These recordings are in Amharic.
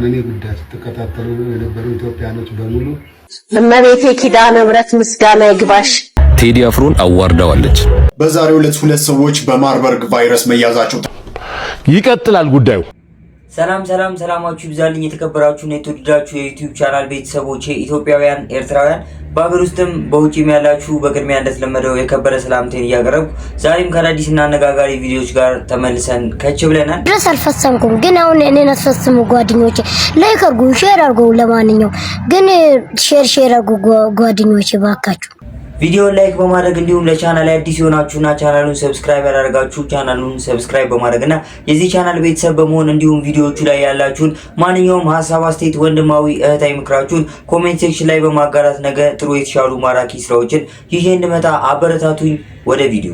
ቀነኒ ጉዳይ ተከታተሉ የነበሩ ኢትዮጵያኖች በሙሉ እመቤቴ ኪዳነ ምሕረት ምስጋና ይግባሽ። ቴዲ አፍሮን አዋርዳዋለች። በዛሬው ዕለት ሁለት ሰዎች በማርበርግ ቫይረስ መያዛቸው ይቀጥላል ጉዳዩ። ሰላማችሁ ይብዛልኝ የተከበራችሁና የተወደዳችሁ የዩቲዩብ ቻናል ቤተሰቦች ኢትዮጵያውያን ኤርትራውያን በአገር ውስጥም በውጭም ያላችሁ በቅድሚያ እንደተለመደው የከበረ ሰላምታዬን እያቀረብኩ ዛሬም ከአዳዲስና አነጋጋሪ ቪዲዮዎች ጋር ተመልሰን ከች ብለናል። ድረስ አልፈሰምኩም ግን አሁን እኔን አስፈስሙ ጓደኞቼ ላይክ አድርጉ፣ ሼር አድርጉ። ለማንኛውም ግን ሼር አድርጉ ጓደኞቼ ባካችሁ። ቪዲዮውን ላይክ በማድረግ እንዲሁም ለቻናል አዲስ የሆናችሁና ቻናሉን ሰብስክራይብ ያደርጋችሁ ቻናሉን ሰብስክራይብ በማድረግና የዚህ ቻናል ቤተሰብ በመሆን እንዲሁም ቪዲዮዎቹ ላይ ያላችሁን ማንኛውም ሀሳብ አስተያየት ወንድማዊ እህታዊ ምክራችሁን ኮሜንት ሴክሽን ላይ በማጋራት ነገ ጥሩ የተሻሉ ማራኪ ስራዎችን ይዤ እንድመጣ አበረታቱኝ። ወደ ቪዲዮ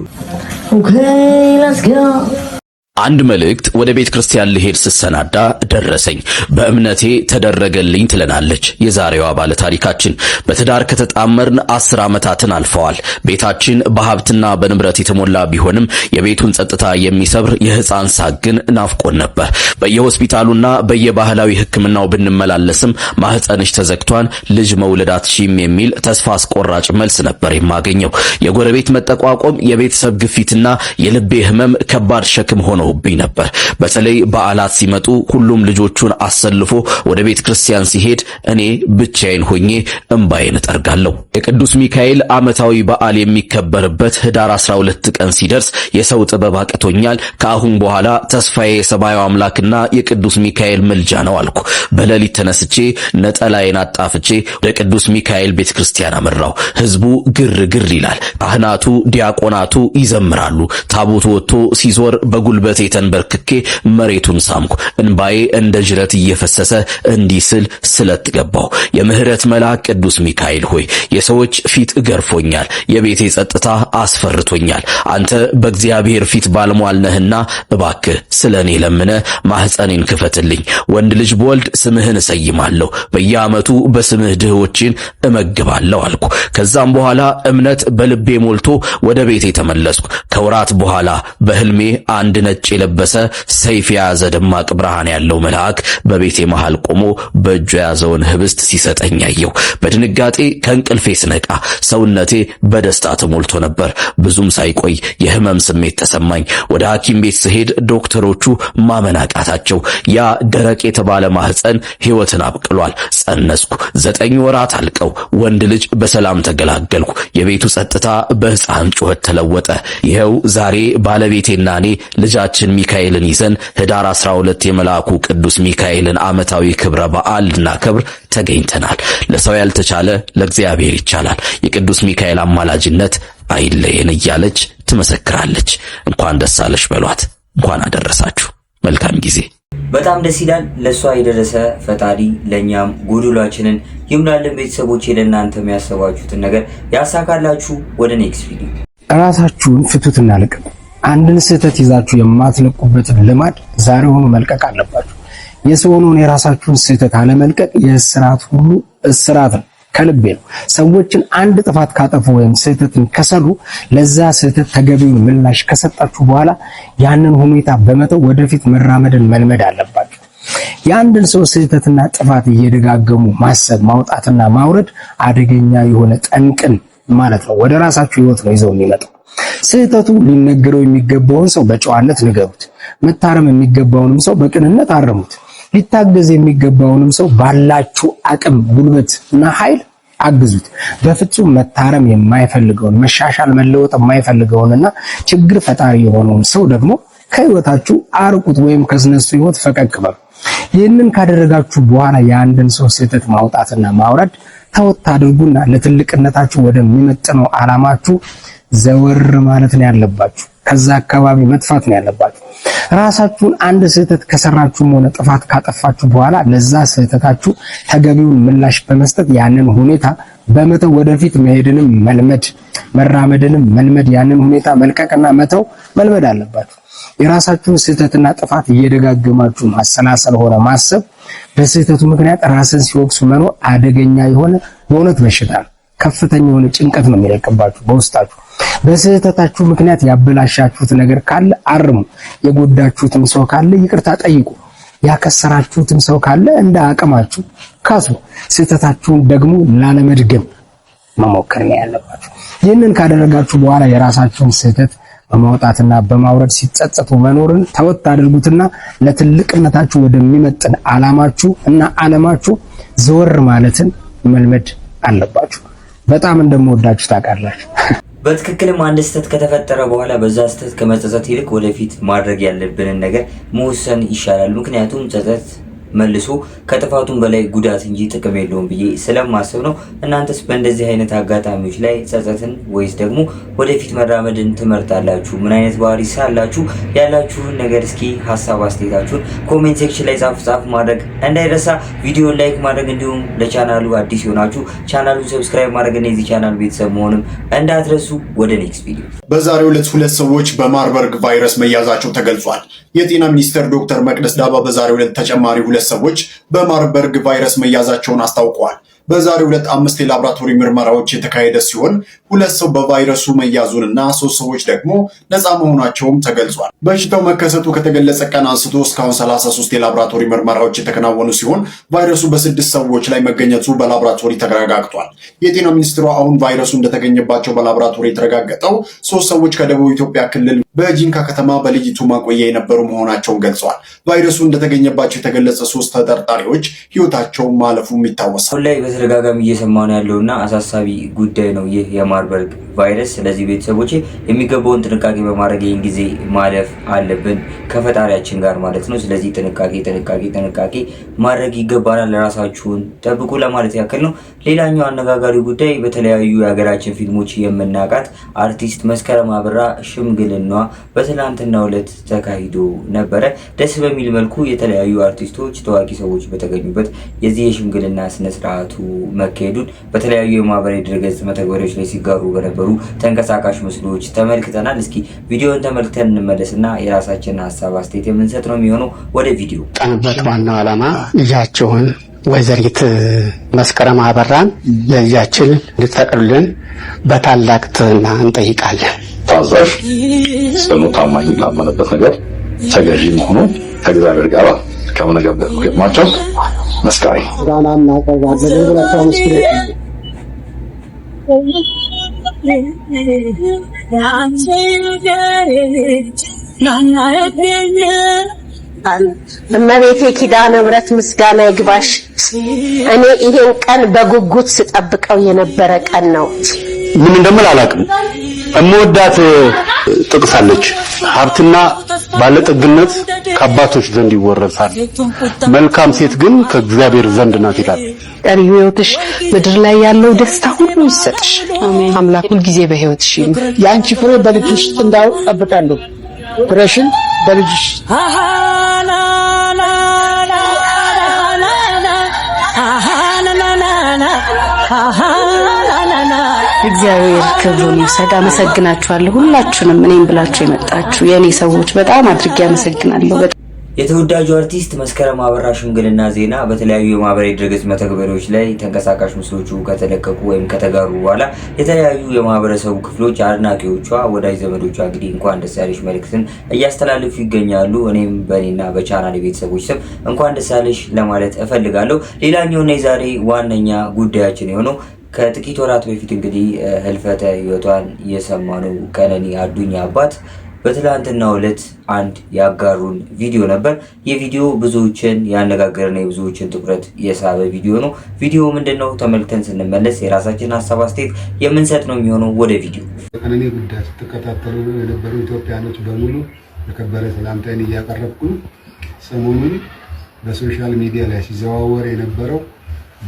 አንድ መልእክት ወደ ቤተ ክርስቲያን ልሄድ ስሰናዳ ደረሰኝ። በእምነቴ ተደረገልኝ ትለናለች የዛሬዋ ባለ ታሪካችን። በትዳር ከተጣመርን 10 ዓመታትን አልፈዋል። ቤታችን በሀብትና በንብረት የተሞላ ቢሆንም የቤቱን ጸጥታ የሚሰብር የሕፃን ሳቅ ግን ናፍቆን ነበር። በየሆስፒታሉና በየባህላዊ ሕክምናው ብንመላለስም ማህፀንሽ ተዘግቷን ልጅ መውለድ አትችይም የሚል ተስፋ አስቆራጭ መልስ ነበር የማገኘው። የጎረቤት መጠቋቆም፣ የቤተሰብ ግፊትና የልቤ ህመም ከባድ ሸክም ሆኖ ብኝ ነበር። በተለይ በዓላት ሲመጡ ሁሉም ልጆቹን አሰልፎ ወደ ቤተ ክርስቲያን ሲሄድ እኔ ብቻዬን ሆኜ እንባዬን እጠርጋለሁ። የቅዱስ ሚካኤል ዓመታዊ በዓል የሚከበርበት ህዳር 12 ቀን ሲደርስ የሰው ጥበብ አቅቶኛል። ከአሁን በኋላ ተስፋዬ የሰማዩ አምላክና የቅዱስ ሚካኤል ምልጃ ነው አልኩ። በሌሊት ተነስቼ ነጠላዬን አጣፍቼ ወደ ቅዱስ ሚካኤል ቤተ ክርስቲያን አመራው። ህዝቡ ግርግር ይላል። ካህናቱ፣ ዲያቆናቱ ይዘምራሉ። ታቦቱ ወጥቶ ሲዞር በጉልበት ተንበርክኬ መሬቱን ሳምኩ። እንባዬ እንደ ጅረት እየፈሰሰ እንዲህ ስል ስለት ገባው። የምህረት መልአክ ቅዱስ ሚካኤል ሆይ የሰዎች ፊት ገርፎኛል፣ የቤቴ ጸጥታ አስፈርቶኛል። አንተ በእግዚአብሔር ፊት ባለሟል ነህና እባክህ ስለኔ ለምነ ማህፀኔን ክፈትልኝ። ወንድ ልጅ በወልድ ስምህን እሰይማለሁ፣ በየዓመቱ በስምህ ድሆችን እመግባለሁ አልኩ። ከዛም በኋላ እምነት በልቤ ሞልቶ ወደ ቤቴ ተመለስኩ። ከወራት በኋላ በህልሜ አንድ ነጭ የለበሰ ሰይፍ የያዘ ደማቅ ብርሃን ያለው መልአክ በቤቴ መሃል ቆሞ በእጁ የያዘውን ህብስት ሲሰጠኝ አየሁ። በድንጋጤ ከእንቅልፌ ስነቃ ሰውነቴ በደስታ ተሞልቶ ነበር። ብዙም ሳይቆይ የህመም ስሜት ተሰማኝ። ወደ ሐኪም ቤት ስሄድ ዶክተሮቹ ማመን አቃታቸው። ያ ደረቅ የተባለ ማህፀን ህይወትን አብቅሏል። ጸነስኩ። 9 ወራት አልቀው ወንድ ልጅ በሰላም ተገላገልኩ። የቤቱ ጸጥታ በህፃን ጩኸት ተለወጠ። ይኸው ዛሬ ባለቤቴና እኔ ልጃችን ሚካኤልን ይዘን ህዳር 12 የመልአኩ ቅዱስ ሚካኤልን ዓመታዊ ክብረ በዓል ልናከብር ተገኝተናል። ለሰው ያልተቻለ ለእግዚአብሔር ይቻላል። የቅዱስ ሚካኤል አማላጅነት አይለየን እያለች ትመሰክራለች። እንኳን ደስ አለሽ በሏት። እንኳን አደረሳችሁ። መልካም ጊዜ። በጣም ደስ ይላል። ለሷ የደረሰ ፈጣሪ ለኛም ጎዶሏችንን ይሙላልን። ቤተሰቦች ለእናንተ የሚያሰባችሁትን ነገር ያሳካላችሁ። ወደ ኔክስት ቪዲዮ ራሳችሁን ፍቱትና ልቀቁ። አንድን ስህተት ይዛችሁ የማትለቁበትን ልማድ ዛሬውኑ መልቀቅ አለባችሁ። የሰውኑን የራሳችሁን ስህተት አለመልቀቅ የእስራት ሁሉ እስራት ነው። ከልቤ ነው። ሰዎችን አንድ ጥፋት ካጠፉ ወይም ስህተትን ከሰሩ ለዛ ስህተት ተገቢውን ምላሽ ከሰጣችሁ በኋላ ያንን ሁኔታ በመተው ወደፊት መራመድን መልመድ አለባችሁ። የአንድን ሰው ስህተትና ጥፋት እየደጋገሙ ማሰብ፣ ማውጣትና ማውረድ አደገኛ የሆነ ጠንቅን ማለት ነው። ወደ ራሳችሁ ህይወት ነው ይዘው የሚመጣው። ስህተቱ ሊነገረው የሚገባውን ሰው በጨዋነት ንገሩት። መታረም የሚገባውንም ሰው በቅንነት አረሙት። ሊታገዝ የሚገባውንም ሰው ባላችሁ አቅም፣ ጉልበት እና ኃይል አግዙት። በፍጹም መታረም የማይፈልገውን መሻሻል፣ መለወጥ የማይፈልገውንና ችግር ፈጣሪ የሆነውን ሰው ደግሞ ከህይወታችሁ አርቁት ወይም ከስነሱ ህይወት ፈቀቅ በሉ። ይህንን ካደረጋችሁ በኋላ የአንድን ሰው ስህተት ማውጣትና ማውረድ ተወት አድርጉና ለትልቅነታችሁ ወደሚመጥነው ዓላማችሁ ዘወር ማለት ነው ያለባችሁ። ከዛ አካባቢ መጥፋት ነው ያለባችሁ። ራሳችሁን አንድ ስህተት ከሰራችሁም ሆነ ጥፋት ካጠፋችሁ በኋላ ለዛ ስህተታችሁ ተገቢውን ምላሽ በመስጠት ያንን ሁኔታ በመተው ወደፊት መሄድንም መልመድ፣ መራመድንም መልመድ፣ ያንን ሁኔታ መልቀቅና መተው መልመድ አለባችሁ። የራሳችሁን ስህተትና ጥፋት እየደጋገማችሁ ማሰላሰል ሆነ ማሰብ በስህተቱ ምክንያት ራስን ሲወቅሱ መኖር አደገኛ የሆነ በእውነት በሽታ ነው። ከፍተኛ የሆነ ጭንቀት ነው የሚለቅባችሁ በውስጣችሁ። በስህተታችሁ ምክንያት ያበላሻችሁት ነገር ካለ አርሙ። የጎዳችሁትም ሰው ካለ ይቅርታ ጠይቁ። ያከሰራችሁትም ሰው ካለ እንደ አቅማችሁ ካሱ። ስህተታችሁን ደግሞ ላለመድገም መሞከር ነው ያለባችሁ። ይህንን ካደረጋችሁ በኋላ የራሳችሁን ስህተት በማውጣትና በማውረድ ሲጸጸቱ መኖርን ተወት አድርጉትና ለትልቅነታችሁ ወደሚመጥን ዓላማችሁ እና ዓለማችሁ ዘወር ማለትን መልመድ አለባችሁ። በጣም እንደምወዳችሁ ታውቃላችሁ። በትክክልም አንድ ስህተት ከተፈጠረ በኋላ በዛ ስህተት ከመጸጸት ይልቅ ወደፊት ማድረግ ያለብንን ነገር መወሰን ይሻላል። ምክንያቱም ጸጸት መልሶ ከጥፋቱም በላይ ጉዳት እንጂ ጥቅም የለውም ብዬ ስለማስብ ነው። እናንተስ በእንደዚህ አይነት አጋጣሚዎች ላይ ጸጸትን ወይስ ደግሞ ወደፊት መራመድን ትመርጣላችሁ? ምን አይነት ባህሪ ሳላችሁ? ያላችሁን ነገር እስኪ ሀሳብ አስተያየታችሁን ኮሜንት ሴክሽን ላይ ጻፍ ማድረግ እንዳይረሳ። ቪዲዮን ላይክ ማድረግ እንዲሁም ለቻናሉ አዲስ ሆናችሁ ቻናሉን ሰብስክራይብ ማድረግ እና የዚህ ቻናል ቤተሰብ መሆንም እንዳትረሱ። ወደ ኔክስት ቪዲዮ። በዛሬው ዕለት 2 ሰዎች በማርበርግ ቫይረስ መያዛቸው ተገልጿል። የጤና ሚኒስትር ዶክተር መቅደስ ዳባ በዛሬው ዕለት ተጨማሪ 2 ሰዎች በማርበርግ ቫይረስ መያዛቸውን አስታውቀዋል። በዛሬው ዕለት 5 የላቦራቶሪ ምርመራዎች የተካሄደ ሲሆን 2 ሰው በቫይረሱ መያዙንና 3 ሰዎች ደግሞ ነፃ መሆናቸውም ተገልጿል። በሽታው መከሰቱ ከተገለጸ ቀን አንስቶ እስካሁን 33 የላቦራቶሪ ምርመራዎች የተከናወኑ ሲሆን ቫይረሱ በ6 ሰዎች ላይ መገኘቱ በላቦራቶሪ ተረጋግጧል። የጤና ሚኒስትሯ አሁን ቫይረሱ እንደተገኘባቸው በላቦራቶሪ የተረጋገጠው 3 ሰዎች ከደቡብ ኢትዮጵያ ክልል በጂንካ ከተማ በልይቱ ማቆያ የነበሩ መሆናቸውን ገልጸዋል። ቫይረሱ እንደተገኘባቸው የተገለጸ 3 ተጠርጣሪዎች ህይወታቸው ማለፉም ይታወሳል። በተደጋጋሚ እየሰማን ያለውና አሳሳቢ ጉዳይ ነው ይህ የማርበርግ ቫይረስ። ስለዚህ ቤተሰቦቼ የሚገባውን ጥንቃቄ በማድረግ ይህን ጊዜ ማለፍ አለብን ከፈጣሪያችን ጋር ማለት ነው። ስለዚህ ጥንቃቄ ማድረግ ይገባናል። ራሳችሁን ጠብቁ ለማለት ያክል ነው። ሌላኛው አነጋጋሪ ጉዳይ በተለያዩ የሀገራችን ፊልሞች የምናውቃት አርቲስት መስከረም አበራ ሽምግልና በትናንትናው ዕለት ተካሂዶ ነበረ። ደስ በሚል መልኩ የተለያዩ አርቲስቶች፣ ታዋቂ ሰዎች በተገኙበት የዚህ የሽምግልና ስነስርዓቱ መካሄዱን በተለያዩ የማህበራዊ ድረገጽ መተግበሪያዎች ላይ ሲጋሩ በነበሩ ተንቀሳቃሽ ምስሎች ተመልክተናል። እስኪ ቪዲዮን ተመልክተን እንመለስና የራሳችንን ሀሳብ አስተያየት የምንሰጥ ነው የሚሆነው። ወደ ቪዲዮ። ቀንበት ዋናው ዓላማ ልጃቸውን ወይዘሪት መስከረም አበራን ለልጃችን እንድትፈቅዱልን በታላቅ ትህትና እንጠይቃለን። ታዛዥ፣ ጽኑ፣ ታማኝ ላመነበት ነገር ተገዢ መሆኑ ከእግዚአብሔር ጋር ከመነገርማቸው መስካሪ ዳና እናቀርባለን ብላችሁ መስክሩ። እመቤቴ ኪዳነ ምሕረት ምስጋና ይግባሽ። እኔ ይሄን ቀን በጉጉት ስጠብቀው የነበረ ቀን ነው። ምን እንደምል አላውቅም። እምወዳት ጥቅሳለች። ሀብትና ባለጠግነት ከአባቶች ዘንድ ይወረሳል፣ መልካም ሴት ግን ከእግዚአብሔር ዘንድ ናት ይላል። ቀሪ ሕይወትሽ ምድር ላይ ያለው ደስታ ሁሉ ይሰጥሽ። አምላክ ሁሉ ጊዜ በሕይወትሽ ያንቺ ፍሬ በልጅሽ እንዳው ጠብቃለሁ። ፍሬሽን በልጅሽ እግዚአብሔር ክብሩን ይውሰድ። አመሰግናችኋለሁ ሁላችሁንም፣ እኔም ብላችሁ የመጣችሁ የኔ ሰዎች በጣም አድርጌ አመሰግናለሁ። የተወዳጁ አርቲስት መስከረም አበራ ሽምግልና ዜና በተለያዩ የማህበራዊ ድረገጽ መተግበሪያዎች ላይ ተንቀሳቃሽ ምስሎቹ ከተለቀቁ ወይም ከተጋሩ በኋላ የተለያዩ የማህበረሰቡ ክፍሎች አድናቂዎቿ፣ ወዳጅ ዘመዶቿ እንግዲህ እንኳን ደስ ያለሽ መልእክትን እያስተላለፉ ይገኛሉ። እኔም በእኔና በቻናሌ ቤተሰቦች ስም እንኳን ደስ ያለሽ ለማለት እፈልጋለሁ። ሌላኛውና የዛሬ ዋነኛ ጉዳያችን የሆነው ከጥቂት ወራት በፊት እንግዲህ ህልፈተ ህይወቷን የሰማነው ቀነኒ አዱኛ አባት በትላንትናው ዕለት አንድ ያጋሩን ቪዲዮ ነበር። የቪዲዮ ብዙዎችን ያነጋገረና የብዙዎችን ትኩረት የሳበ ቪዲዮ ነው። ቪዲዮ ምንድነው? ተመልክተን ስንመለስ የራሳችን ሀሳብ አስተያየት የምንሰጥ ነው የሚሆነው። ወደ ቪዲዮ። ቀነኒ ጉዳይ ስትከታተሉ የነበሩ ኢትዮጵያኖች በሙሉ የከበረ ሰላምታዬን እያቀረብኩ ሰሞኑን በሶሻል ሚዲያ ላይ ሲዘዋወር የነበረው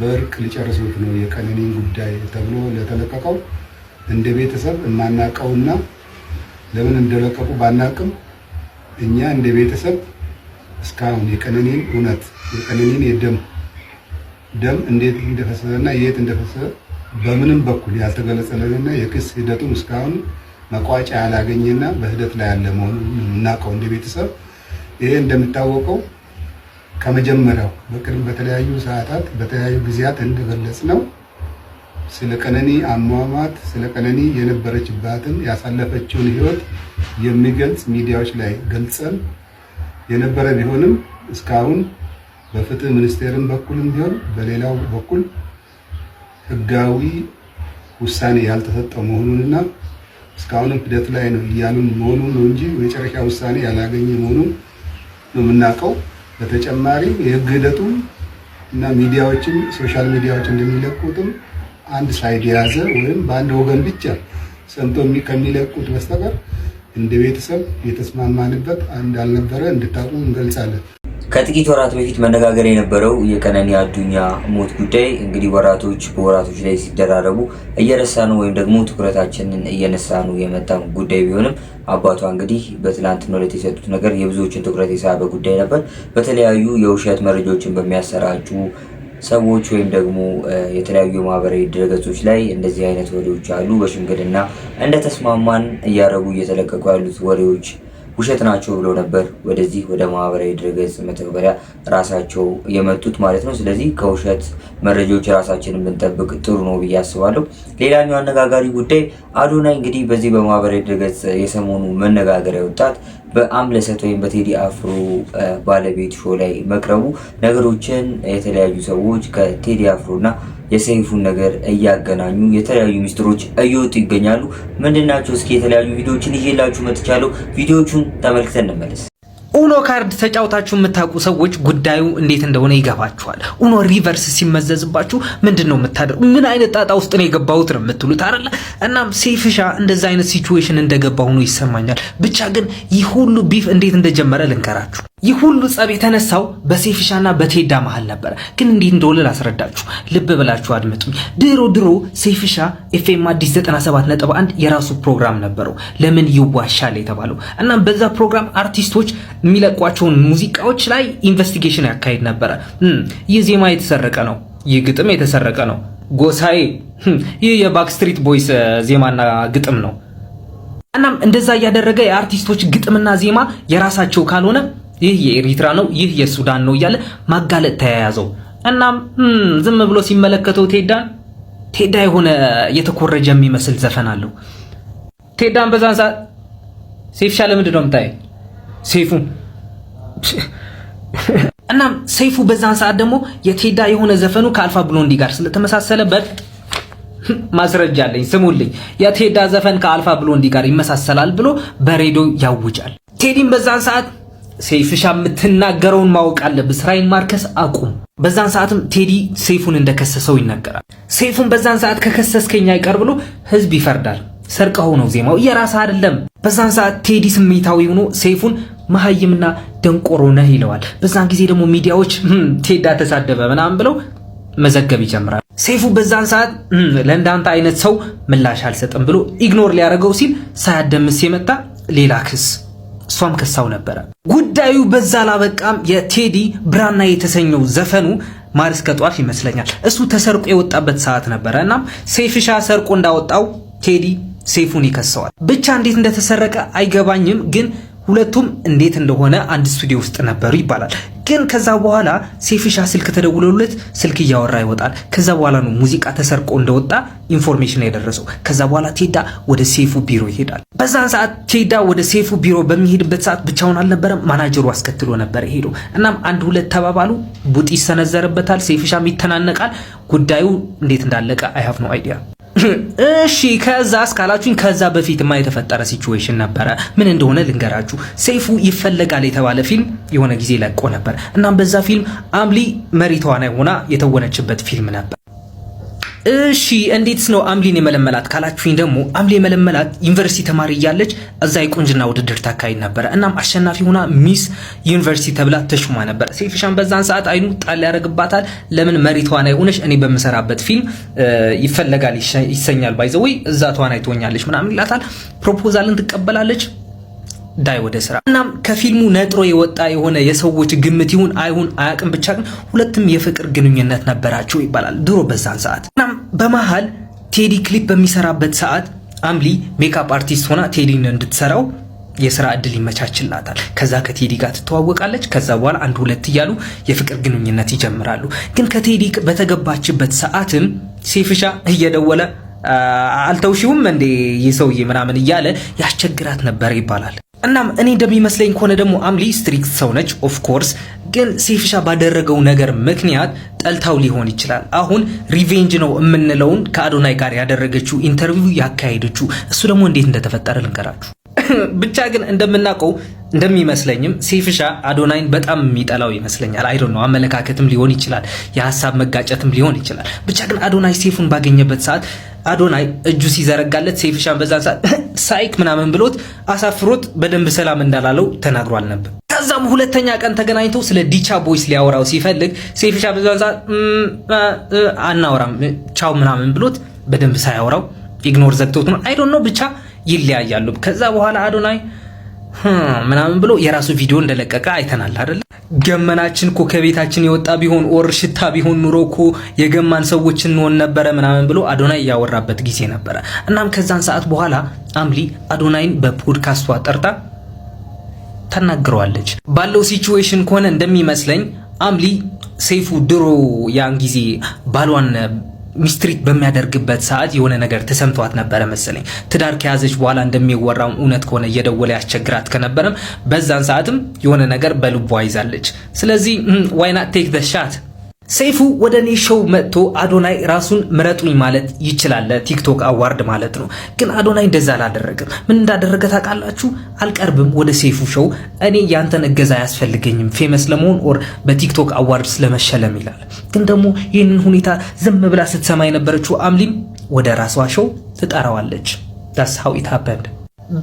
በእርቅ ሊጨርሱት ነው የቀነኒን ጉዳይ ተብሎ ለተለቀቀው እንደ ቤተሰብ የማናውቀውና ለምን እንደለቀቁ ባናውቅም እኛ እንደ ቤተሰብ እስካሁን የቀነኒን እውነት የቀነኒን ደም እንዴት እንደፈሰሰና የት እንደፈሰሰ በምንም በኩል ያልተገለጸልንና የክስ ሂደቱን እስካሁን መቋጫ ያላገኘና በሂደት ላይ ያለ መሆኑን እናውቀው እንደ ቤተሰብ። ይሄ እንደሚታወቀው ከመጀመሪያው በቅርብ በተለያዩ ሰዓታት በተለያዩ ጊዜያት እንደገለጽ ነው ስለ ቀነኒ አሟሟት ስለ ቀነኒ የነበረችባትን ያሳለፈችውን ህይወት የሚገልጽ ሚዲያዎች ላይ ገልጸን የነበረ ቢሆንም እስካሁን በፍትህ ሚኒስቴርም በኩልም ቢሆን በሌላው በኩል ህጋዊ ውሳኔ ያልተሰጠው መሆኑንና እስካሁን ሂደት ላይ ነው እያሉን መሆኑን ነው እንጂ የመጨረሻ ውሳኔ ያላገኘ መሆኑን ነው የምናውቀው። በተጨማሪ የህግ ሂደቱ እና ሚዲያዎችም ሶሻል ሚዲያዎች እንደሚለቁትም አንድ ሳይድ የያዘ ወይም በአንድ ወገን ብቻ ሰምቶ ከሚለቁት በስተቀር እንደ ቤተሰብ የተስማማንበት እንዳልነበረ እንድታውቁ እንገልጻለን። ከጥቂት ወራት በፊት መነጋገር የነበረው የቀነኒ አዱኛ ሞት ጉዳይ እንግዲህ ወራቶች በወራቶች ላይ ሲደራረቡ እየረሳነው ወይም ደግሞ ትኩረታችንን እየነሳነው የመጣ ጉዳይ ቢሆንም አባቷ እንግዲህ በትላንትናው ዕለት የሰጡት ነገር የብዙዎችን ትኩረት የሳበ ጉዳይ ነበር። በተለያዩ የውሸት መረጃዎችን በሚያሰራጩ ሰዎች ወይም ደግሞ የተለያዩ ማህበራዊ ድረገጾች ላይ እንደዚህ አይነት ወሬዎች አሉ። በሽምግልና እንደተስማማን እያረጉ እየተለቀቁ ያሉት ወሬዎች ውሸት ናቸው ብለው ነበር ወደዚህ ወደ ማህበራዊ ድረገጽ መተግበሪያ ራሳቸው የመጡት ማለት ነው። ስለዚህ ከውሸት መረጃዎች ራሳችንን ብንጠብቅ ጥሩ ነው ብዬ አስባለሁ። ሌላኛው አነጋጋሪ ጉዳይ አዶናይ እንግዲህ በዚህ በማህበራዊ ድረገጽ የሰሞኑ መነጋገሪያ ወጣት በአምለሰት ወይም በቴዲ አፍሮ ባለቤት ሾው ላይ መቅረቡ ነገሮችን የተለያዩ ሰዎች ከቴዲ አፍሮና የሰይፉን ነገር እያገናኙ የተለያዩ ሚስጥሮች እየወጡ ይገኛሉ። ምንድናቸው? እስኪ የተለያዩ ቪዲዮዎችን ይዤላችሁ መጥቻለሁ። ቪዲዮዎቹን ተመልክተን እንመለስ። ኡኖ ካርድ ተጫውታችሁ የምታውቁ ሰዎች ጉዳዩ እንዴት እንደሆነ ይገባችኋል። ኡኖ ሪቨርስ ሲመዘዝባችሁ ምንድነው የምታደርጉ? ምን አይነት ጣጣ ውስጥ ነው የገባሁት ነው የምትሉት አይደል? እናም ሴፍሻ እንደዛ አይነት ሲቹዌሽን እንደገባ ሆኖ ይሰማኛል። ብቻ ግን ይህ ሁሉ ቢፍ እንዴት እንደጀመረ ልንገራችሁ። ይህ ሁሉ ጸብ የተነሳው በሴፍሻና በቴዳ መሃል ነበር። ግን እንዴት እንደሆነ ላስረዳችሁ፣ ልብ ብላችሁ አድምጡኝ። ድሮ ሴፍሻ ኤፍኤም አዲስ 97.1 የራሱ ፕሮግራም ነበረው፣ ለምን ይዋሻል የተባለው። እናም በዛ ፕሮግራም አርቲስቶች የሚለቋቸውን ሙዚቃዎች ላይ ኢንቨስቲጌሽን ያካሂድ ነበረ። ይህ ዜማ የተሰረቀ ነው፣ ይህ ግጥም የተሰረቀ ነው፣ ጎሳዬ ይህ የባክስትሪት ቦይስ ዜማና ግጥም ነው። እናም እንደዛ እያደረገ የአርቲስቶች ግጥምና ዜማ የራሳቸው ካልሆነ ይህ የኤሪትራ ነው፣ ይህ የሱዳን ነው እያለ ማጋለጥ ተያያዘው። እናም ዝም ብሎ ሲመለከተው ቴዳ የሆነ የተኮረጀ የሚመስል ዘፈን አለው። ቴዳን በዛን ሰዓት ሴፍሻ ለምንድን ነው የምታየው? ሰይፉ እናም ሰይፉ በዛን ሰዓት ደግሞ የቴዳ የሆነ ዘፈኑ ከአልፋ ብሎንዲ ጋር ስለተመሳሰለበት ማስረጃ አለኝ ስሙልኝ፣ የቴዳ ዘፈን ከአልፋ ብሎንዲ ጋር ይመሳሰላል ብሎ በሬዲዮ ያውጃል። ቴዲም በዛን ሰዓት ሰይፍሻ የምትናገረውን ማወቅ አለብህ፣ ስራዬን ማርከስ አቁም። በዛን ሰዓትም ቴዲ ሰይፉን እንደከሰሰው ይነገራል። ሰይፉን በዛን ሰዓት ከከሰስከኛ ይቀር ብሎ ህዝብ ይፈርዳል። ሰርቀው ነው ዜማው የራስ አይደለም። በዛን ሰዓት ቴዲ ስሜታዊ ሆኖ ሰይፉን መሀይምና ደንቆሮ ነህ ይለዋል። በዛን ጊዜ ደግሞ ሚዲያዎች ቴዳ ተሳደበ ምናምን ብለው መዘገብ ይጀምራል። ሰይፉ በዛን ሰዓት ለእንዳንተ አይነት ሰው ምላሽ አልሰጥም ብሎ ኢግኖር ሊያደርገው ሲል ሳያደምስ የመጣ ሌላ ክስ እሷም ከሳው ነበረ። ጉዳዩ በዛ ላበቃም የቴዲ ብራና የተሰኘው ዘፈኑ ማር እስከ ጧፍ ይመስለኛል እሱ ተሰርቆ የወጣበት ሰዓት ነበረ። እናም ሰይፍሻ ሰርቆ እንዳወጣው ቴዲ ሰይፉን ይከሰዋል። ብቻ እንዴት እንደተሰረቀ አይገባኝም፣ ግን ሁለቱም እንዴት እንደሆነ አንድ ስቱዲዮ ውስጥ ነበሩ ይባላል። ግን ከዛ በኋላ ሰይፍሻ ስልክ ተደውሎለት ስልክ እያወራ ይወጣል። ከዛ በኋላ ነው ሙዚቃ ተሰርቆ እንደወጣ ኢንፎርሜሽን የደረሰው። ከዛ በኋላ ቴዳ ወደ ሰይፉ ቢሮ ይሄዳል። በዛን ሰዓት ቴዳ ወደ ሰይፉ ቢሮ በሚሄድበት ሰዓት ብቻውን አልነበረም፣ ማናጀሩ አስከትሎ ነበር ሄዶ። እናም አንድ ሁለት ተባባሉ፣ ቡጢ ይሰነዘርበታል፣ ሰይፍሻም ይተናነቃል። ጉዳዩ እንዴት እንዳለቀ አይ ሃቭ ኖ አይዲያ። እሺ ከዛ እስካላችሁኝ ከዛ በፊትማ የተፈጠረ ሲቹዌሽን ነበረ። ምን እንደሆነ ልንገራችሁ። ሰይፉ ይፈለጋል የተባለ ፊልም የሆነ ጊዜ ለቆ ነበር። እናም በዛ ፊልም አምሊ መሪ ተዋናይ ሆና የተወነችበት ፊልም ነበር። እሺ እንዴትስ ነው አምሊን የመለመላት ካላችሁኝ ደግሞ አምሊ የመለመላት ዩኒቨርሲቲ ተማሪ እያለች እዛ የቁንጅና ውድድር ታካሂድ ነበር። እናም አሸናፊ ሆና ሚስ ዩኒቨርሲቲ ተብላ ተሹማ ነበር። ሰይፍሻን በዛን ሰዓት አይኑ ጣል ያደርግባታል። ለምን መሪ ተዋናይ ሆነሽ እኔ በምሰራበት ፊልም ይፈለጋል ይሰኛል ባይዘው እዛ ተዋናይ ትሆኛለች ምናምን ይላታል። ፕሮፖዛልን ትቀበላለች። ዳይ ወደ ስራ። እናም ከፊልሙ ነጥሮ የወጣ የሆነ የሰዎች ግምት ይሁን አይሁን አያቅም፣ ብቻ ግን ሁለቱም የፍቅር ግንኙነት ነበራቸው ይባላል ድሮ በዛን ሰዓት። እናም በመሃል ቴዲ ክሊፕ በሚሰራበት ሰዓት አምሊ ሜካፕ አርቲስት ሆና ቴዲን እንድትሰራው የስራ እድል ይመቻችላታል። ከዛ ከቴዲ ጋር ትተዋወቃለች። ከዛ በኋላ አንድ ሁለት እያሉ የፍቅር ግንኙነት ይጀምራሉ። ግን ከቴዲ በተገባችበት ሰዓትም ሰይፍሻ እየደወለ አልተውሽውም እንዴ የሰውዬ ምናምን እያለ ያስቸግራት ነበር ይባላል። እናም እኔ እንደሚመስለኝ ከሆነ ደግሞ አምሊ ስትሪክት ሰው ነች ኦፍ ኮርስ። ግን ሴፍሻ ባደረገው ነገር ምክንያት ጠልታው ሊሆን ይችላል። አሁን ሪቬንጅ ነው የምንለውን ከአዶናይ ጋር ያደረገችው ኢንተርቪው ያካሄደችው እሱ ደግሞ እንዴት እንደተፈጠረ ልንገራችሁ። ብቻ ግን እንደምናውቀው እንደሚመስለኝም ሴፍሻ አዶናይን በጣም የሚጠላው ይመስለኛል። አይ ዶንት ኖ አመለካከትም ሊሆን ይችላል፣ የሐሳብ መጋጨትም ሊሆን ይችላል። ብቻ ግን አዶናይ ሴፉን ባገኘበት ሰዓት አዶናይ እጁ ሲዘረጋለት ሴፍሻን በዛን ሰዓት ሳይክ ምናምን ብሎት አሳፍሮት በደንብ ሰላም እንዳላለው ተናግሯል ነበር። ከዛም ሁለተኛ ቀን ተገናኝተው ስለ ዲቻ ቦይስ ሊያወራው ሲፈልግ ሴፍሻ በዛን ሰዓት አናወራም ቻው ምናምን ብሎት በደንብ ሳያወራው ኢግኖር ዘግቶት ነው። አይ ዶንት ኖ ብቻ ይለያያሉ። ከዛ በኋላ አዶናይ ምናምን ብሎ የራሱ ቪዲዮ እንደለቀቀ አይተናል አይደል? ገመናችን እኮ ከቤታችን የወጣ ቢሆን ኦር ሽታ ቢሆን ኑሮ እኮ የገማን ሰዎች እንሆን ነበረ ምናምን ብሎ አዶናይ ያወራበት ጊዜ ነበረ። እናም ከዛን ሰዓት በኋላ አምሊ አዶናይን በፖድካስቷ ጠርታ ተናግረዋለች። ባለው ሲቹዌሽን ከሆነ እንደሚመስለኝ አምሊ ሰይፉ ድሮ ያን ጊዜ ባሏን ሚስትሪት በሚያደርግበት ሰዓት የሆነ ነገር ተሰምቷት ነበረ መሰለኝ። ትዳር ከያዘች በኋላ እንደሚወራው እውነት ከሆነ እየደወለ ያስቸግራት ከነበረም በዛን ሰዓትም የሆነ ነገር በልቧ ይዛለች። ስለዚህ ዋይ ናት ቴክ ዘ ሻት። ሰይፉ ወደ እኔ ሾው መጥቶ አዶናይ ራሱን ምረጡኝ ማለት ይችላል፣ ቲክቶክ አዋርድ ማለት ነው። ግን አዶናይ እንደዛ አላደረገም። ምን እንዳደረገ ታውቃላችሁ? አልቀርብም ወደ ሰይፉ ሾው፣ እኔ ያንተን እገዛ አያስፈልገኝም ፌመስ ለመሆን ኦር በቲክቶክ አዋርድ ስለመሸለም ይላል። ግን ደግሞ ይህንን ሁኔታ ዝም ብላ ስትሰማ የነበረችው አምሊም ወደ ራሷ ሾው ትጠራዋለች። that's how it happened።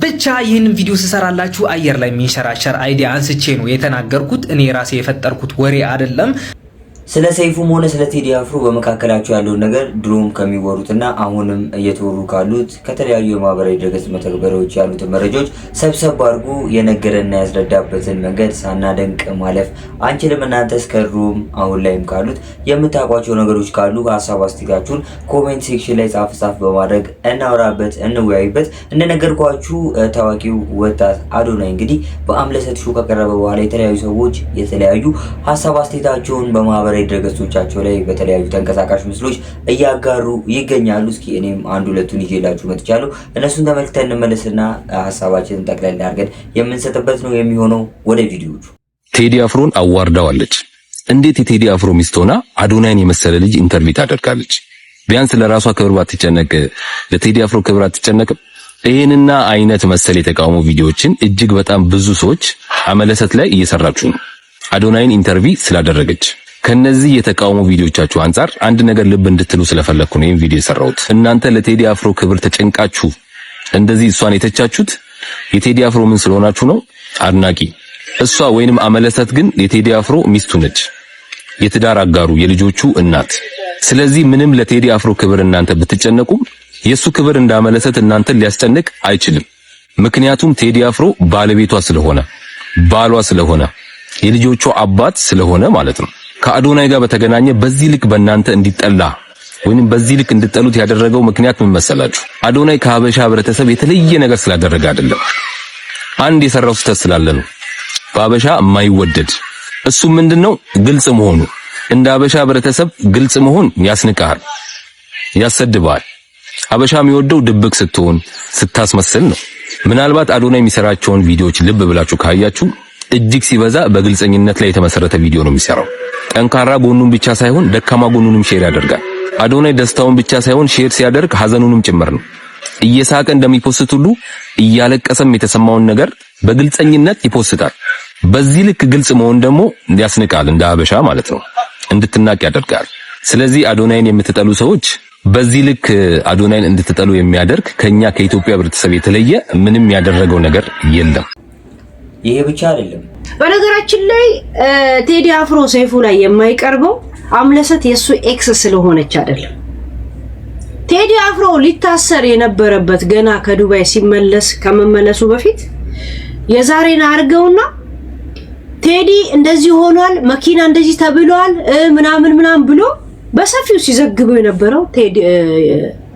ብቻ ይህንን ቪዲዮ ስሰራላችሁ አየር ላይ የሚንሸራሸር አይዲያ አንስቼ ነው የተናገርኩት። እኔ ራሴ የፈጠርኩት ወሬ አይደለም። ስለ ሰይፉም ሆነ ስለ ቴዲ አፍሮ በመካከላቸው ያለውን ነገር ድሮም ከሚወሩትና አሁንም እየተወሩ ካሉት ከተለያዩ የማህበራዊ ድረገጽ መተግበሪያዎች ያሉትን መረጃዎች ሰብሰብ አድርጎ የነገረና ያስረዳበትን መንገድ ሳናደንቅ ማለፍ አንችልም። እናንተ እስከሩም አሁን ላይም ካሉት የምታውቋቸው ነገሮች ካሉ ሀሳብ አስተያየታችሁን ኮሜንት ሴክሽን ላይ ጻፍ በማድረግ እናወራበት፣ እንወያይበት። እንደነገርኳችሁ ታዋቂው ወጣት አዶናይ እንግዲህ በአምለሰት ሾው ከቀረበ በኋላ የተለያዩ ሰዎች የተለያዩ ሀሳብ አስተያየታቸውን በማህበራዊ ድረገጾቻቸው ላይ በተለያዩ ተንቀሳቃሽ ምስሎች እያጋሩ ይገኛሉ። እስኪ እኔም አንድ ሁለቱን ይዤላችሁ መጥቻለሁ። እነሱን ተመልክተን እንመለስና ሀሳባችንን ጠቅለል አድርገን የምንሰጥበት ነው የሚሆነው። ወደ ቪዲዮቹ። ቴዲ አፍሮን አዋርዳዋለች። እንዴት የቴዲ አፍሮ ሚስት ሆና አዶናይን የመሰለ ልጅ ኢንተርቪው ታደርጋለች? ቢያንስ ለራሷ ክብር ባትጨነቅ ለቴዲ አፍሮ ክብር አትጨነቅም? ይሄንና አይነት መሰል የተቃውሞ ቪዲዮዎችን እጅግ በጣም ብዙ ሰዎች አመለሰት ላይ እየሰራችሁ ነው፣ አዶናይን ኢንተርቪው ስላደረገች። ከነዚህ የተቃውሞ ቪዲዮቻችሁ አንፃር አንድ ነገር ልብ እንድትሉ ስለፈለኩ ነው ይሄን ቪዲዮ የሰራሁት። እናንተ ለቴዲ አፍሮ ክብር ተጨንቃችሁ እንደዚህ እሷን የተቻችሁት የቴዲ አፍሮ ምን ስለሆናችሁ ነው? አድናቂ። እሷ ወይንም አመለሰት ግን የቴዲ አፍሮ ሚስቱ ነች፣ የትዳር አጋሩ፣ የልጆቹ እናት። ስለዚህ ምንም ለቴዲ አፍሮ ክብር እናንተ ብትጨነቁ የሱ ክብር እንዳመለሰት እናንተ ሊያስጨንቅ አይችልም። ምክንያቱም ቴዲ አፍሮ ባለቤቷ ስለሆነ፣ ባሏ ስለሆነ፣ የልጆቹ አባት ስለሆነ ማለት ነው። ከአዶናይ ጋር በተገናኘ በዚህ ልክ በእናንተ እንዲጠላ ወይንም በዚህ ልክ እንድጠሉት ያደረገው ምክንያት ምን መሰላችሁ? አዶናይ ከሀበሻ ህብረተሰብ የተለየ ነገር ስላደረገ አይደለም። አንድ የሰራው ስህተት ስላለ ነው በሀበሻ የማይወደድ። እሱ ምንድነው? ግልጽ መሆኑ። እንደ ሀበሻ ህብረተሰብ ግልጽ መሆን ያስንቃል፣ ያሰድባል። ሀበሻ የሚወደው ድብቅ ስትሆን ስታስመስል ነው። ምናልባት አዶናይ የሚሰራቸውን ቪዲዮዎች ልብ ብላችሁ ካያችሁ እጅግ ሲበዛ በግልጸኝነት ላይ የተመሰረተ ቪዲዮ ነው የሚሰራው። ጠንካራ ጎኑን ብቻ ሳይሆን ደካማ ጎኑንም ሼር ያደርጋል። አዶናይ ደስታውን ብቻ ሳይሆን ሼር ሲያደርግ ሀዘኑንም ጭምር ነው። እየሳቀ እንደሚፖስት ሁሉ እያለቀሰም የተሰማውን ነገር በግልጸኝነት ይፖስታል። በዚህ ልክ ግልጽ መሆን ደግሞ ያስንቃል፣ እንደ ሀበሻ ማለት ነው፣ እንድትናቅ ያደርጋል። ስለዚህ አዶናይን የምትጠሉ ሰዎች በዚህ ልክ አዶናይን እንድትጠሉ የሚያደርግ ከኛ ከኢትዮጵያ ህብረተሰብ የተለየ ምንም ያደረገው ነገር የለም። ይሄ ብቻ አይደለም። በነገራችን ላይ ቴዲ አፍሮ ሰይፉ ላይ የማይቀርበው አምለሰት የሱ ኤክስ ስለሆነች አይደለም። ቴዲ አፍሮ ሊታሰር የነበረበት ገና ከዱባይ ሲመለስ ከመመለሱ በፊት የዛሬን አርገውና ቴዲ እንደዚህ ሆኗል፣ መኪና እንደዚህ ተብሏል ምናምን ብሎ በሰፊው ሲዘግበው የነበረው ቴዲ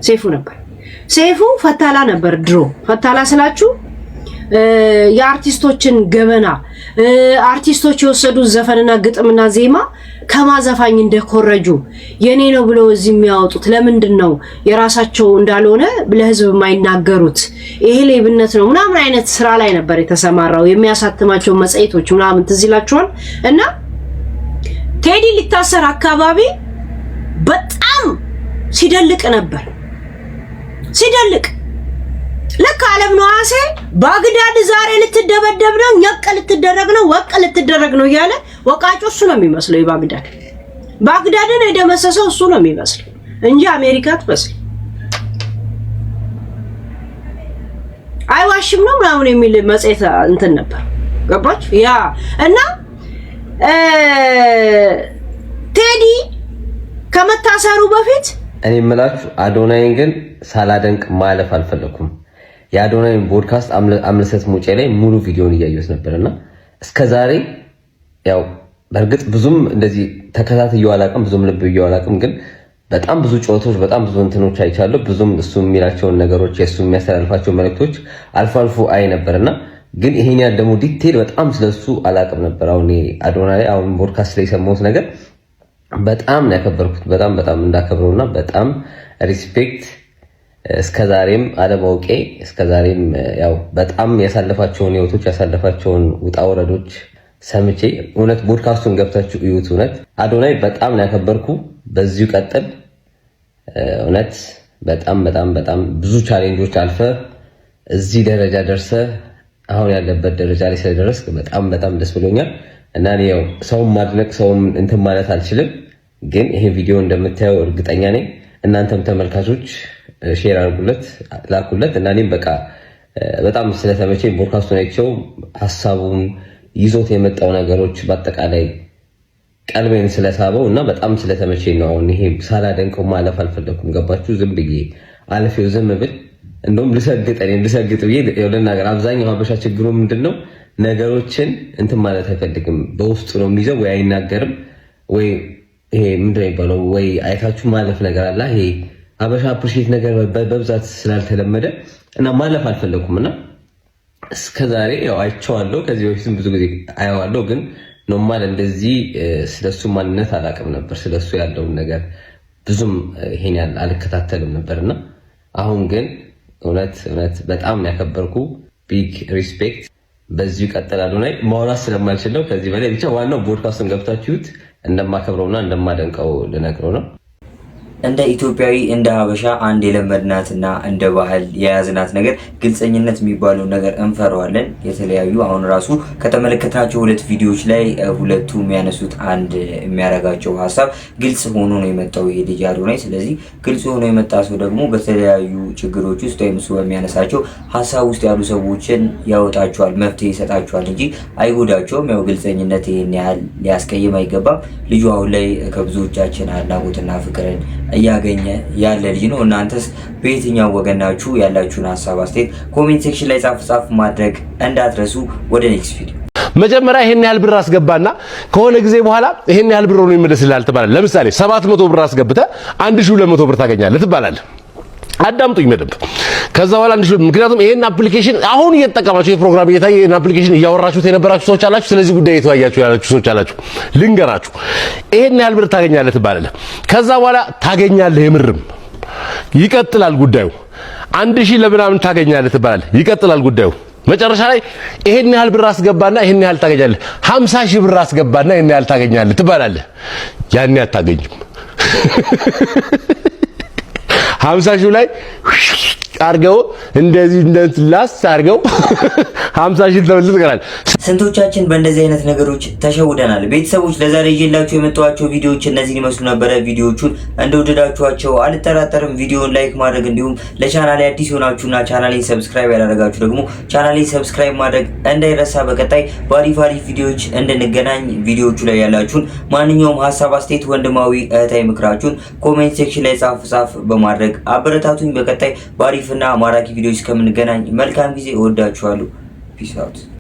ሰይፉ ነበር። ሰይፉ ፈታላ ነበር። ድሮ ፈታላ ስላችሁ የአርቲስቶችን ገበና አርቲስቶች የወሰዱት ዘፈንና ግጥምና ዜማ ከማዘፋኝ እንደኮረጁ የኔ ነው ብለው እዚህ የሚያወጡት ለምንድን ነው የራሳቸው እንዳልሆነ ለህዝብ የማይናገሩት? ይሄ ሌብነት ነው ምናምን አይነት ስራ ላይ ነበር የተሰማራው። የሚያሳትማቸው መጽሔቶች ምናምን ትዝ ይላችኋል። እና ቴዲ ሊታሰር አካባቢ በጣም ሲደልቅ ነበር። ሲደልቅ ለካ ዓለም ነዋሴ ባግዳድ ዛሬ ልትደበደብ ነው፣ ኘቅ ልትደረግ ነው፣ ወቅ ልትደረግ ነው እያለ ወቃጩ እሱ ነው የሚመስለው። ባግዳድን የደመሰሰው እሱ ነው የሚመስለው እንጂ አሜሪካ ትመስል አይዋሽም ነው ምናምን የሚል መጽሔት እንትን ነበር። ገባች ያ እና ቴዲ ከመታሰሩ በፊት እኔ የምላችሁ አዶናይን ግን ሳላደንቅ ማለፍ አልፈለኩም። የአዶናይን ፖድካስት አምለሰት ሙጬ ላይ ሙሉ ቪዲዮን እያየሁት ነበርና እስከዛሬ ያው በእርግጥ ብዙም እንደዚህ ተከታትየው አላውቅም፣ ብዙም ልብ ብየው አላውቅም፣ ግን በጣም ብዙ ጨዋታዎች በጣም ብዙ እንትኖች አይቻለሁ። ብዙም እሱ የሚላቸውን ነገሮች የሱ የሚያስተላልፋቸው መልእክቶች አልፎ አልፎ አይ ነበርና ግን ይሄን ያህል ደግሞ ዲቴል በጣም ስለሱ አላውቅም ነበር። አሁን አዶናይ አሁን ፖድካስት ላይ የሰማሁት ነገር በጣም ነው ያከበርኩት። በጣም እንዳከብረውና በጣም ሪስፔክት እስከዛሬም አለማውቄ እስከዛሬም ያው በጣም ያሳለፋቸውን ህይወቶች ያሳለፋቸውን ውጣ ወረዶች ሰምቼ እውነት ፖድካስቱን ገብታችሁ እዩት። እውነት አዶናይ በጣም ነው ያከበርኩ። በዚሁ ቀጥል። እውነት በጣም ብዙ ቻሌንጆች አልፈ እዚህ ደረጃ ደርሰ አሁን ያለበት ደረጃ ላይ ስለደረስክ በጣም ደስ ብሎኛል። እና ያው ሰውን ማድነቅ ሰውን እንትን ማለት አልችልም፣ ግን ይሄ ቪዲዮ እንደምታየው እርግጠኛ ነኝ እናንተም ተመልካቾች ሼር አድርጉለት፣ ላኩለት። እና እኔም በጣም ስለተመቸኝ ፖድካስቱን አይቼው ሐሳቡን ይዞት የመጣው ነገሮች በአጠቃላይ ቀልቤን ስለሳበው እና በጣም ስለተመቸኝ ነው። አሁን ይሄ ሳላደንቀው ማለፍ አልፈለኩም። ገባችሁ? ዝም ብዬ አልፌው ዝም ብል እንደውም ልሰግጥ ብዬ ለናገር። አብዛኛው ሀበሻ ችግሩ ምንድነው? ነገሮችን እንትን ማለት አይፈልግም። በውስጡ ነው የሚይዘው፣ ወይ አይናገርም፣ ወይ ይሄ ምንድነው የሚባለው፣ ወይ አይታችሁ ማለፍ ነገር አለ። ይሄ ሀበሻ አፕሪሺየት ነገር በብዛት ስላልተለመደ እና ማለፍ አልፈለኩም እና እስከዛሬ ያው አይቼዋለሁ። ከዚህ በፊትም ብዙ ጊዜ አየዋለሁ፣ ግን ኖርማል እንደዚህ ስለሱ ማንነት አላውቅም ነበር። ስለሱ ያለውን ነገር ብዙም ይሄን ያህል አልከታተልም ነበርና አሁን ግን እውነት በጣም ያከበርኩ ቢግ ሪስፔክት። በዚሁ ቀጥል አዶናይ። ማውራት ስለማልችል ነው ከዚህ በላይ ብቻ ዋናው ፖድካስቱን ገብታችሁት እንደማከብረውና እንደማደንቀው ልነግረው ነው። እንደ ኢትዮጵያዊ እንደ ሀበሻ አንድ የለመድናትና እንደ ባህል የያዝናት ነገር ግልጸኝነት የሚባለው ነገር እንፈራዋለን። የተለያዩ አሁን ራሱ ከተመለከታቸው ሁለት ቪዲዮዎች ላይ ሁለቱ የሚያነሱት አንድ የሚያረጋቸው ሀሳብ ግልጽ ሆኖ ነው የመጣው ይሄ ልጅ አዶናይ። ስለዚህ ግልጽ ሆኖ የመጣ ሰው ደግሞ በተለያዩ ችግሮች ውስጥ ወይም እሱ በሚያነሳቸው ሀሳብ ውስጥ ያሉ ሰዎችን ያወጣቸዋል፣ መፍትሄ ይሰጣቸዋል እንጂ አይጎዳቸውም። ያው ግልጸኝነት ይሄን ያህል ሊያስቀይም አይገባም። ልጁ አሁን ላይ ከብዙዎቻችን አድናቆትና ፍቅርን እያገኘ ያለ ልጅ ነው። እናንተስ በየትኛው ወገን ናችሁ? ያላችሁን ሀሳብ አስተያየት ኮሜንት ሴክሽን ላይ ጻፍ ማድረግ እንዳትረሱ። ወደ ኔክስት ቪዲዮ መጀመሪያ ይሄን ያህል ብር አስገባና ከሆነ ጊዜ በኋላ ይሄን ያህል ብር ነው ይመለስልሃል ትባላለህ። ለምሳሌ 700 ብር አስገብተህ 1200 ብር ታገኛለህ ትባላለህ። አዳምጡኝ መደብ። ከዛ በኋላ ምክንያቱም ይሄን አፕሊኬሽን አሁን እየተጠቀማችሁ የፕሮግራም እየታየ ይሄን አፕሊኬሽን እያወራችሁት የነበራችሁ ሰዎች አላችሁ። ስለዚህ ጉዳይ የተወያያችሁ ያላችሁ ሰዎች አላችሁ። ልንገራችሁ፣ ይሄን ያህል ብር ታገኛለህ ትባላለህ። ከዛ በኋላ ታገኛለህ፣ የምርም ይቀጥላል ጉዳዩ። 1000 ለምናምን ታገኛለህ ትባላለህ፣ ይቀጥላል ጉዳዩ። መጨረሻ ላይ ይሄን ያህል ብር አስገባና ይሄን ያህል ታገኛለህ፣ 50000 ብር አስገባና ይሄን ያህል ታገኛለህ ትባላለህ። ያን አታገኝም። 50 ላይ አርገው እንደዚህ እንደላስ አርገው 50 ተመልሰው ይቀራል። ስንቶቻችን በእንደዚህ አይነት ነገሮች ተሸውደናል። ቤተሰቦች ለዛሬ ይዤላችሁ የመጣኋቸው ቪዲዮዎች እነዚህን ይመስሉ ነበረ። ቪዲዮቹን እንደወደዳችኋቸው አልጠራጠርም። ቪዲዮውን ላይክ ማድረግ እንዲሁም ለቻናሌ አዲስ ሆናችሁና ቻናሌን ሰብስክራይብ ያላደረጋችሁ ደግሞ ቻናሌን ሰብስክራይብ ማድረግ እንዳይረሳ። በቀጣይ በአሪፍ ቪዲዮዎች እንድንገናኝ ቪዲዮቹ ላይ ያላችሁን ማንኛውም ሀሳብ አስተያየት፣ ወንድማዊ እህታዊ ምክራችሁን ኮሜንት ሴክሽን ላይ ጻፍ በማድረግ አበረታቱኝ። በቀጣይ በአሪፍና ማራኪ ቪዲዮዎች እስከምንገናኝ መልካም ጊዜ። እወዳችኋለሁ። ፒስ አውት።